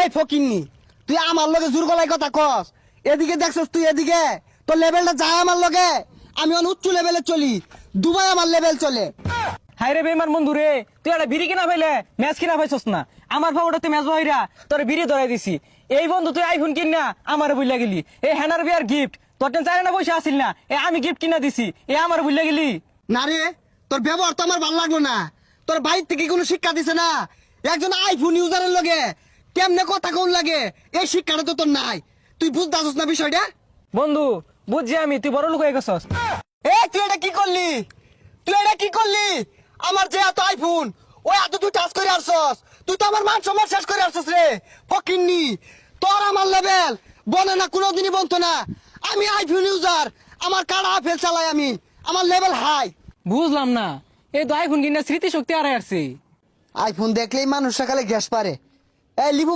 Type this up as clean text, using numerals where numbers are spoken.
এই ফকিন্নি, তুই আমার লগে জোর গলায় কথা কস। এদিকে দেখছস তুই, এদিকে তোর লেভেলটা যায় আমার লগে। আমি অন উচ্চ লেভেলে চলি, দুবাই আমার লেভেল চলে। হাই রে বেমান বন্ধু রে, তুই একটা বিড়ি কিনা পাইলে ম্যাচ কিনা পাইছস না। আমার ভাবটা ম্যাচ হইরা তোর বিড়ি ধরাই দিছি। এই বন্ধু তুই আইফোন কিন না আমার বুঝলা গেলি। এই হ্যানার বিয়ার গিফট তোর টেন চাই না পয়সা আসিল না, এ আমি গিফট কিনা দিছি, এ আমার বুঝলা গেলি। না রে, তোর ব্যবহার তো আমার ভালো লাগলো না। তোর বাইর থেকে কোনো শিক্ষা দিছে না। একজন আইফোন ইউজারের লগে কেমনে কথা কোন লাগে, এই শিক্ষাটা তো তোর নাই। তুই বুঝতে আসছ না বিষয়টা? বন্ধু বুঝছি আমি, তুই বড় লোক হয়ে গেছস। তুই এটা কি করলি? তুই এটা কি করলি? আমার যে এত আইফোন, ওই এত তুই টাচ করে আসছস। তুই তো আমার মান সম্মান শেষ করে আসছস রে ফকিন্নি। তোর আমার লেভেল বনে না, কোনোদিনই বলতো না। আমি আইফোন ইউজার, আমার কার্ড আপেল চালাই আমি, আমার লেভেল হাই। বুঝলাম না, এই তো আইফোন কিনা স্মৃতি শক্তি আর আসছে। আইফোন দেখলেই মানুষ সকালে গ্যাস পারে। লিবু